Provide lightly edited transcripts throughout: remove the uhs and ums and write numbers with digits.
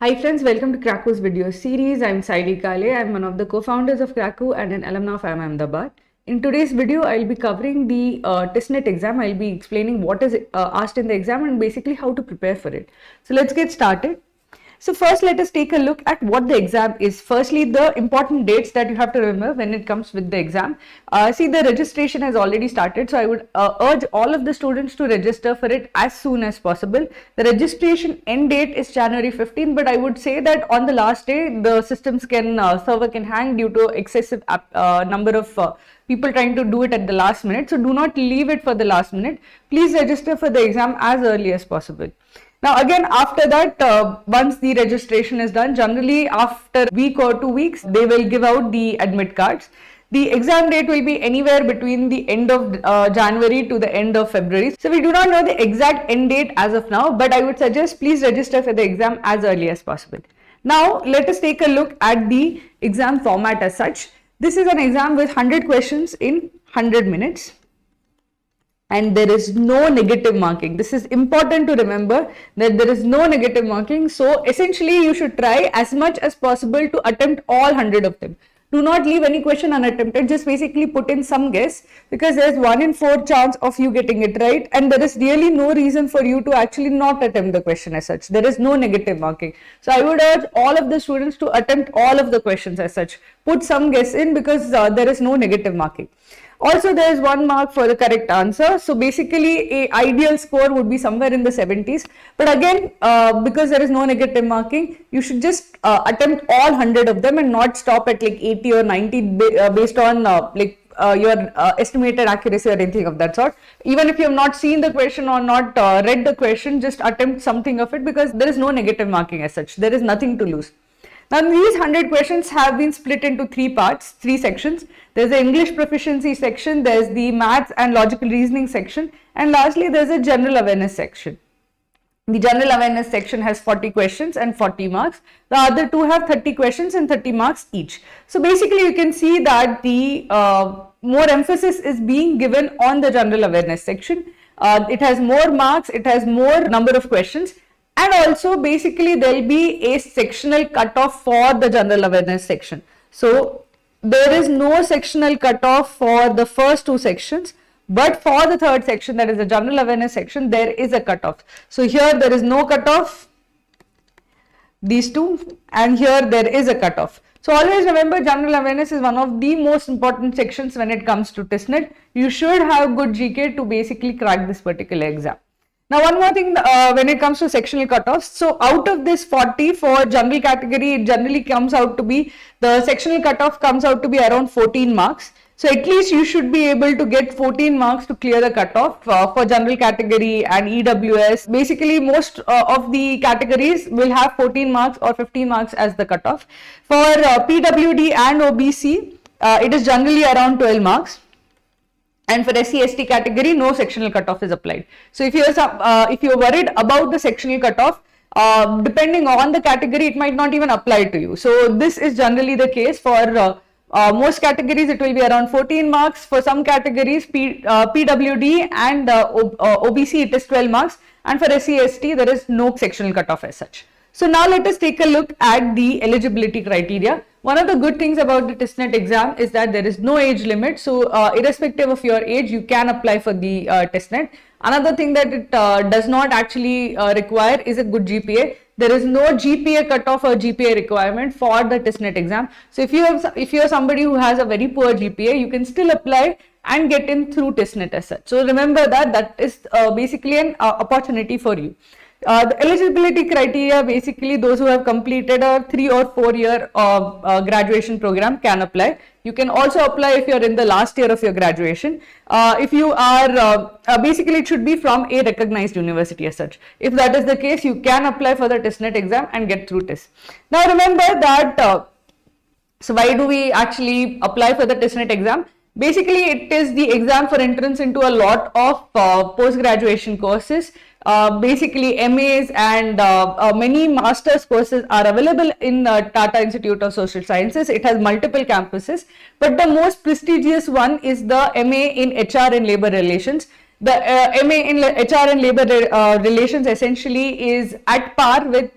Hi friends, welcome to Kraku's video series. I'm Saidi Kale. I'm one of the co-founders of Kraku and an alumni of IIM Ahmedabad. In today's video, I'll be covering the TISSNET exam. I'll be explaining what is asked in the exam and basically how to prepare for it. So let's get started. So first, let us take a look at what the exam is. Firstly, the important dates that you have to remember when it comes with the exam. See, the registration has already started. So I would urge all of the students to register for it as soon as possible. The registration end date is January 15, but I would say that on the last day, the systems server can hang due to excessive number of people trying to do it at the last minute. So do not leave it for the last minute. Please register for the exam as early as possible. Now again, after that, once the registration is done, generally after a week or 2 weeks, they will give out the admit cards. The exam date will be anywhere between the end of January to the end of February. So we do not know the exact end date as of now, but I would suggest please register for the exam as early as possible. Now let us take a look at the exam format as such. This is an exam with 100 questions in 100 minutes. And there is no negative marking. This is important to remember that there is no negative marking. So essentially you should try as much as possible to attempt all 100 of them. Do not leave any question unattempted. Just basically put in some guess, because there's 1 in 4 chance of you getting it right, and there is really no reason for you to actually not attempt the question as such. There is no negative marking. So I would urge all of the students to attempt all of the questions as such. Put some guess in, because there is no negative marking. Also, there is 1 mark for the correct answer. So basically, a ideal score would be somewhere in the 70s. But again, because there is no negative marking, you should just attempt all 100 of them and not stop at like 80 or 90 based on your estimated accuracy or anything of that sort. Even if you have not seen the question or not read the question, just attempt something of it, because there is no negative marking as such. There is nothing to lose. Now, these 100 questions have been split into 3 parts, 3 sections. There's the English proficiency section, there's the maths and logical reasoning section, and lastly, there's a general awareness section. The general awareness section has 40 questions and 40 marks. The other 2 have 30 questions and 30 marks each. So basically, you can see that the more emphasis is being given on the general awareness section. It has more marks, it has more number of questions. And also basically there will be a sectional cutoff for the general awareness section. So there is no sectional cutoff for the first 2 sections, but for the third section, that is the general awareness section, there is a cutoff. So here there is no cutoff, these 2, and here there is a cutoff. So always remember, general awareness is one of the most important sections when it comes to TISSNET. You should have good GK to basically crack this particular exam. Now, one more thing when it comes to sectional cutoffs. So out of this 40 for general category, it generally comes out to be, the sectional cutoff comes out to be around 14 marks. So at least you should be able to get 14 marks to clear the cutoff for general category and EWS. Basically, most of the categories will have 14 marks or 15 marks as the cutoff. For PWD and OBC, it is generally around 12 marks. And for SC/ST category, no sectional cutoff is applied. So if you're worried about the sectional cutoff, depending on the category, it might not even apply to you. So this is generally the case for most categories. It will be around 14 marks. For some categories, PWD and OBC, it is 12 marks. And for SC/ST, there is no sectional cutoff as such. So now let us take a look at the eligibility criteria. One of the good things about the TISSNET exam is that there is no age limit. So irrespective of your age, you can apply for the TISSNET. Another thing that it does not actually require is a good GPA. There is no GPA cutoff or GPA requirement for the TISSNET exam. So if you are somebody who has a very poor GPA, you can still apply and get in through TISSNET as such. So remember that is basically an opportunity for you. The eligibility criteria, basically those who have completed a 3 or 4 year graduation program can apply. You can also apply if you are in the last year of your graduation. If you are, basically it should be from a recognized university as such. If that is the case, you can apply for the TISSNET exam and get through TISS. Now remember that, so why do we actually apply for the TISSNET exam? Basically, it is the exam for entrance into a lot of post-graduation courses. Basically, MAs and many master's courses are available in Tata Institute of Social Sciences. It has multiple campuses, but the most prestigious one is the MA in HR and Labor Relations. The MA in HR and Labor Relations essentially is at par with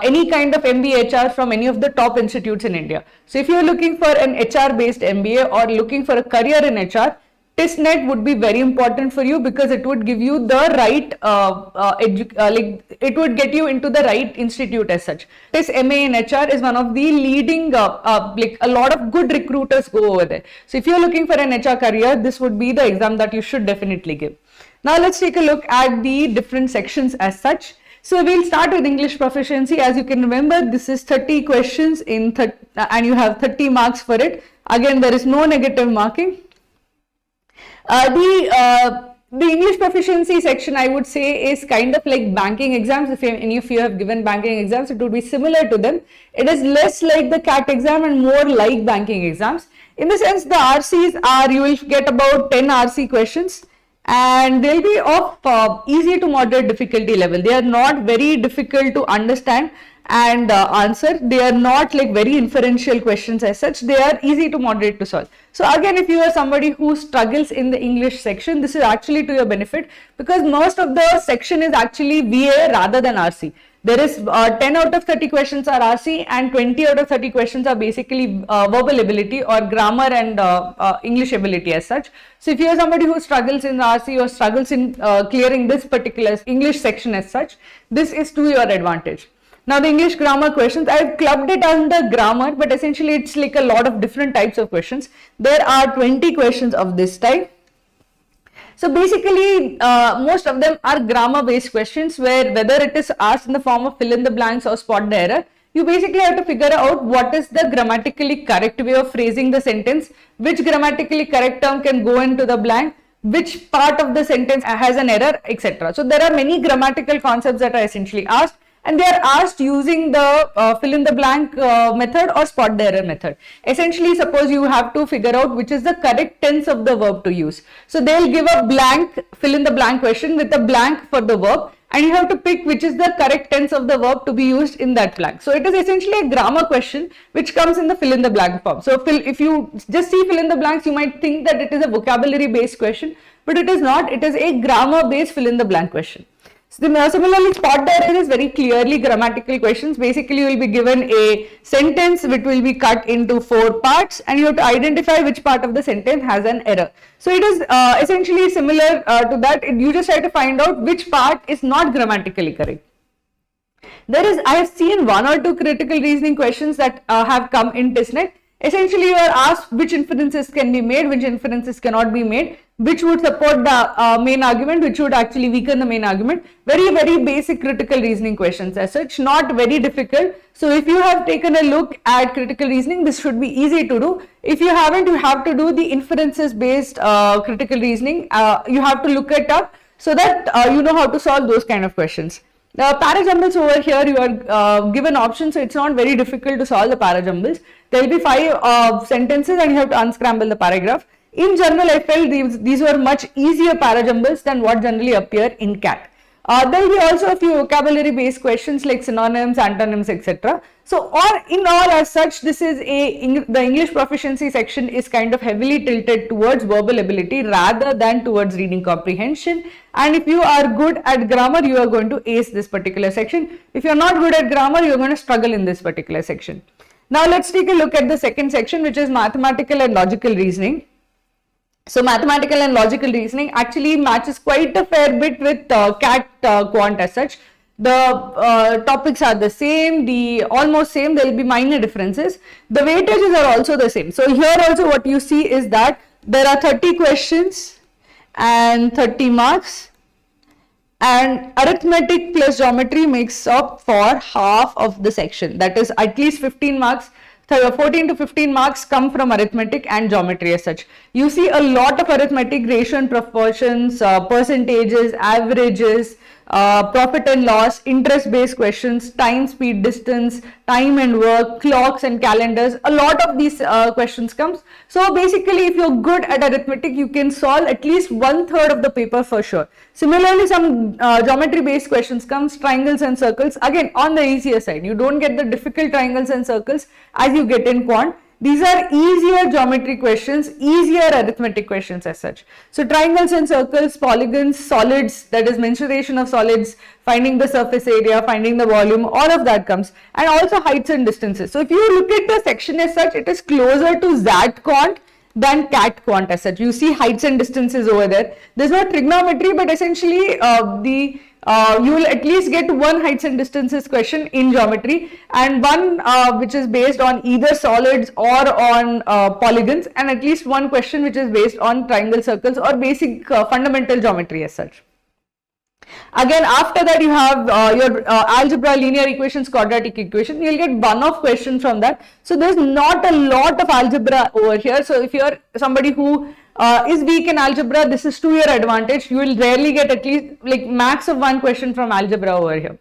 any kind of MBA HR from any of the top institutes in India. So if you're looking for an HR based MBA or looking for a career in HR, TISSNET would be very important for you because it would give you the right, it would get you into the right institute as such. TISS MA in HR is one of the leading, like a lot of good recruiters go over there. So if you're looking for an HR career, this would be the exam that you should definitely give. Now let's take a look at the different sections as such. So we'll start with English proficiency. As you can remember, this is 30 questions in and you have 30 marks for it. Again, there is no negative marking. The English proficiency section, I would say, is kind of like banking exams. If any of you have given banking exams, it would be similar to them. It is less like the CAT exam and more like banking exams. In the sense, the RCs are, you will get about 10 RC questions and they'll be of easy to moderate difficulty level. They are not very difficult to understand and answer. They are not like very inferential questions as such. They are easy to moderate to solve. So again, if you are somebody who struggles in the English section, this is actually to your benefit because most of the section is actually VA rather than RC. There is 10 out of 30 questions are RC and 20 out of 30 questions are basically verbal ability or grammar and English ability as such. So if you are somebody who struggles in the RC or struggles in clearing this particular English section as such, this is to your advantage. Now the English grammar questions, I've clubbed it under grammar, but essentially it's like a lot of different types of questions. There are 20 questions of this type. So basically, most of them are grammar based questions where whether it is asked in the form of fill in the blanks or spot the error, you basically have to figure out what is the grammatically correct way of phrasing the sentence, which grammatically correct term can go into the blank, which part of the sentence has an error, etc. So there are many grammatical concepts that are essentially asked. And they are asked using the fill in the blank method or spot the error method. Essentially, suppose you have to figure out which is the correct tense of the verb to use. So they'll give a blank fill in the blank question with a blank for the verb and you have to pick which is the correct tense of the verb to be used in that blank. So it is essentially a grammar question which comes in the fill in the blank form. So if you just see fill in the blanks, you might think that it is a vocabulary based question, but it is not. It is a grammar based fill in the blank question. Similarly, spot the error is very clearly grammatical questions. Basically, you will be given a sentence which will be cut into 4 parts and you have to identify which part of the sentence has an error. So it is essentially similar to that. You just try to find out which part is not grammatically correct. I have seen 1 or 2 critical reasoning questions that have come in TISSNET. Essentially, you are asked which inferences can be made, which inferences cannot be made, which would support the main argument, which would actually weaken the main argument. Very, very basic critical reasoning questions as such, not very difficult. So if you have taken a look at critical reasoning, this should be easy to do. If you haven't, you have to do the inferences based critical reasoning. You have to look it up so that you know how to solve those kind of questions. The parajumbles over here, you are given options, so it's not very difficult to solve the parajumbles. There will be 5 sentences and you have to unscramble the paragraph. In general, I felt these were much easier parajumbles than what generally appear in CAT. There will be also a few vocabulary based questions like synonyms, antonyms, etc. So in all as such, this is the English proficiency section is kind of heavily tilted towards verbal ability rather than towards reading comprehension. And if you are good at grammar, you are going to ace this particular section. If you are not good at grammar, you are going to struggle in this particular section. Now let's take a look at the second section, which is mathematical and logical reasoning. So mathematical and logical reasoning actually matches quite a fair bit with CAT quant as such. The topics are the same, almost same. There will be minor differences. The weightages are also the same. So here also what you see is that there are 30 questions and 30 marks, and arithmetic plus geometry makes up for half of the section. That is at least 15 marks. 14 to 15 marks come from arithmetic and geometry as such. You see a lot of arithmetic, ratio and proportions, percentages, averages, profit and loss, interest based questions, time, speed, distance, time and work, clocks and calendars. A lot of these questions comes. So basically, if you're good at arithmetic, you can solve at least 1/3 of the paper for sure. Similarly, some geometry based questions comes, triangles and circles, again on the easier side. You don't get the difficult triangles and circles as you get in quant. These are easier geometry questions, easier arithmetic questions as such. So triangles and circles, polygons, solids, that is mensuration of solids, finding the surface area, finding the volume, all of that comes, and also heights and distances. So if you look at the section as such, it is closer to ZAT quant than cat quant as such. You see heights and distances over there. There's no trigonometry, but essentially you will at least get one heights and distances question in geometry, and one which is based on either solids or on polygons, and at least one question which is based on triangle, circles, or basic fundamental geometry as such. Again, after that you have your algebra, linear equations, quadratic equation. You'll get one-off question from that. So there's not a lot of algebra over here. So if you're somebody who is weak in algebra, this is to your advantage. You will rarely get at least like max of one question from algebra over here.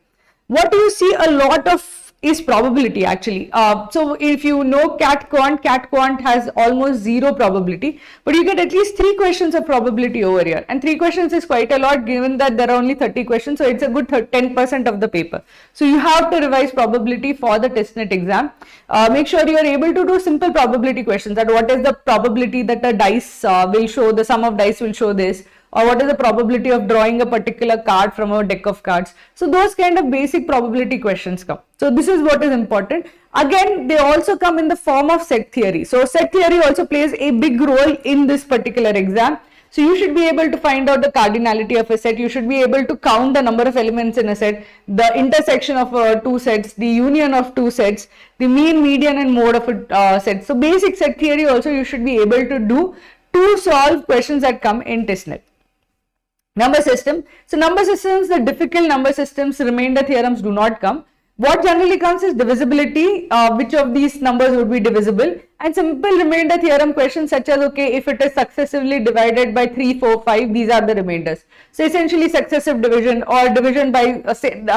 What you see a lot of is probability actually. So if you know cat quant has almost zero probability, but you get at least 3 questions of probability over here, and 3 questions is quite a lot given that there are only 30 questions, so it's a good 10% of the paper. So you have to revise probability for the TISSNET exam. Make sure you are able to do simple probability questions, that what is the probability that a dice will show, the sum of dice will show this, or what is the probability of drawing a particular card from a deck of cards. So those kind of basic probability questions come. So this is what is important. Again, they also come in the form of set theory. So set theory also plays a big role in this particular exam. So you should be able to find out the cardinality of a set. You should be able to count the number of elements in a set, the intersection of two sets, the union of two sets, the mean, median, and mode of a set. So basic set theory also you should be able to do to solve questions that come in TISSNET. Number system. So number systems, the difficult number systems, remainder theorems do not come. What generally comes is divisibility, which of these numbers would be divisible, and simple remainder theorem questions such as, okay, if it is successively divided by 3, 4, 5, these are the remainders. So essentially successive division, or division by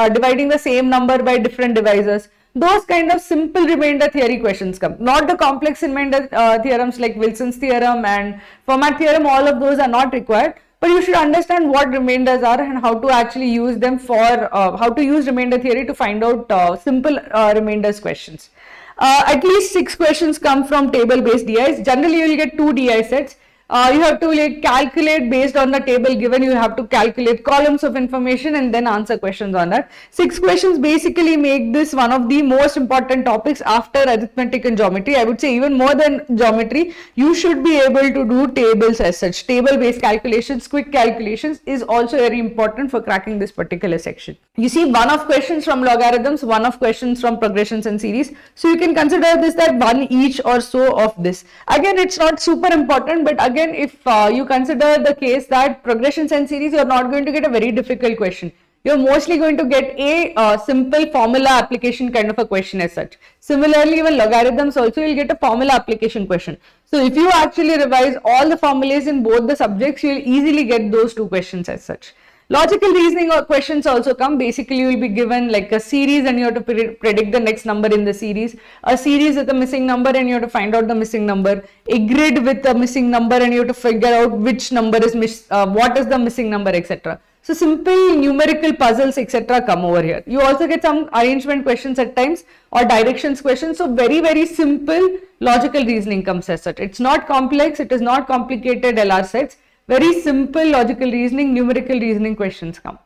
dividing the same number by different divisors. Those kind of simple remainder theory questions come. Not the complex remainder theorems like Wilson's theorem and Fermat theorem, all of those are not required. But you should understand what remainders are and how to actually use them for, how to use remainder theory to find out simple remainders questions. At least 6 questions come from table based DIs. Generally you will get 2 DI sets. You have to like calculate based on the table given. You have to calculate columns of information and then answer questions on that. 6 questions basically make this one of the most important topics after arithmetic and geometry. I would say even more than geometry, you should be able to do tables as such. Table based calculations, quick calculations is also very important for cracking this particular section. You see one-off questions from logarithms, one-off questions from progressions and series. So you can consider this that one each or so of this. Again, it's not super important, but again, if you consider the case that progressions and series, you're not going to get a very difficult question. You're mostly going to get a simple formula application kind of a question as such. Similarly, even logarithms also you'll get a formula application question. So if you actually revise all the formulas in both the subjects, you'll easily get those 2 questions as such. Logical reasoning questions also come. Basically, you will be given like a series and you have to predict the next number in the series. A series with a missing number and you have to find out the missing number. A grid with a missing number and you have to figure out which number is what is the missing number, etc. So simple numerical puzzles, etc. come over here. You also get some arrangement questions at times or directions questions. So very simple logical reasoning comes as such. It's not complex. It is not complicated LR sets. Very simple logical reasoning, numerical reasoning questions come.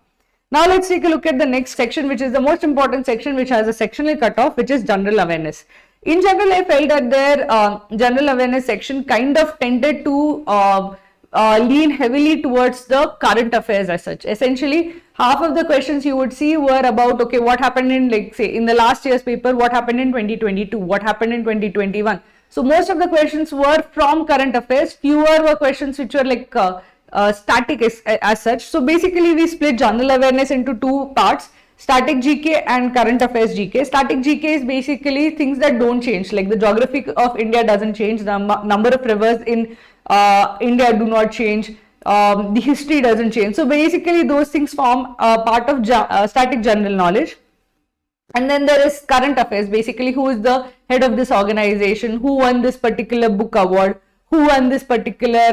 Now let's take a look at the next section, which is the most important section, which has a sectional cutoff, which is general awareness. In general, I felt that their general awareness section kind of tended to lean heavily towards the current affairs as such. Essentially, half of the questions you would see were about, okay, what happened in, like, say, in the last year's paper, what happened in 2022, what happened in 2021. So most of the questions were from current affairs, fewer were questions which were like static as such. So basically we split general awareness into 2 parts, static GK and current affairs GK. Static GK is basically things that don't change, like the geography of India doesn't change, the number of rivers in India do not change, the history doesn't change. So basically those things form part of static general knowledge. And then there is current affairs, basically who is the head of this organization, who won this particular book award, who won this particular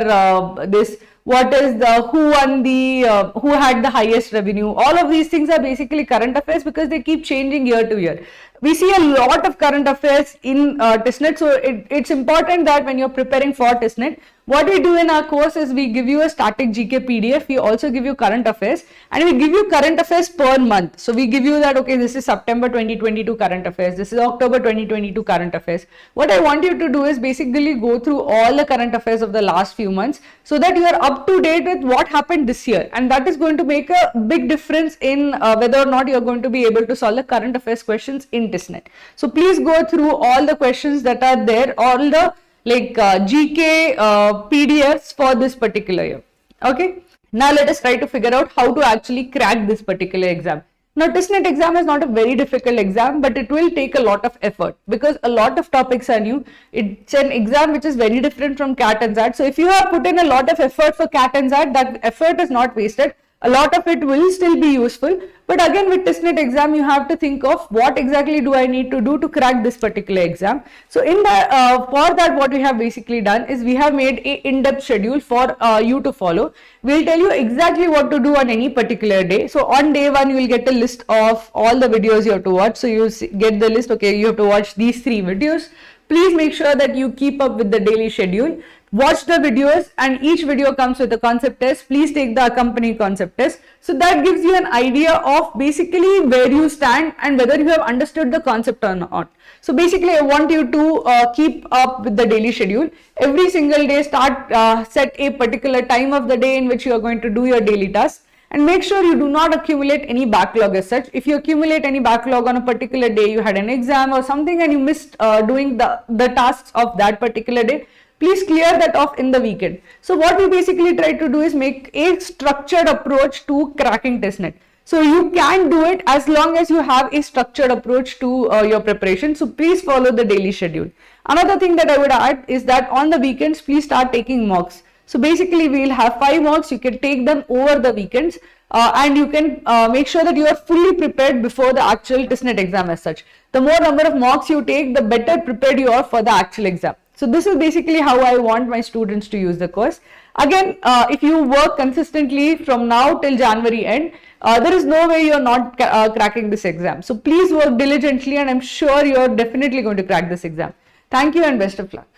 what is the, who won the, who had the highest revenue. All of these things are basically current affairs because they keep changing year to year. we see a lot of current affairs in TISSNET. So it's important that when you're preparing for TISSNET, what we do in our course is we give you a static GK PDF. We also give you current affairs, and we give you current affairs per month. So we give you that, okay, this is September 2022 current affairs. This is October 2022 current affairs. What I want you to do is basically go through all the current affairs of the last few months so that you are up to date with what happened this year. And that is going to make a big difference in whether or not you're going to be able to solve the current affairs questions in TISSNET. So please go through all the questions that are there, all the GK PDFs for this particular year. Okay. Now let us try to figure out how to actually crack this particular exam. Now TISSNET exam is not a very difficult exam, but it will take a lot of effort because a lot of topics are new. It's an exam which is very different from CAT and SAT. So if you have put in a lot of effort for CAT and SAT, that effort is not wasted. A lot of it will still be useful, but again with TISSNET exam you have to think of what exactly do I need to do to crack this particular exam. So in the for that, what we have basically done is we have made a in-depth schedule for you to follow. We'll tell you exactly what to do on any particular day. So on day 1 you will get a list of all the videos you have to watch. So you get the list, okay, you have to watch these 3 videos. Please make sure that you keep up with the daily schedule. Watch the videos, and each video comes with a concept test. Please take the accompanying concept test. So that gives you an idea of basically where you stand and whether you have understood the concept or not. So basically I want you to keep up with the daily schedule. Every single day set a particular time of the day in which you are going to do your daily tasks. And make sure you do not accumulate any backlog as such. If you accumulate any backlog on a particular day, you had an exam or something and you missed doing the tasks of that particular day, please clear that off in the weekend. So what we basically try to do is make a structured approach to cracking TISSNET. So you can do it as long as you have a structured approach to your preparation. So please follow the daily schedule. Another thing that I would add is that on the weekends, please start taking mocks. So basically we will have 5 mocks. You can take them over the weekends and you can make sure that you are fully prepared before the actual TISSNET exam as such. The more number of mocks you take, the better prepared you are for the actual exam. So this is basically how I want my students to use the course. Again, if you work consistently from now till January end, there is no way you are not cracking this exam. So please work diligently and I'm sure you are definitely going to crack this exam. Thank you and best of luck.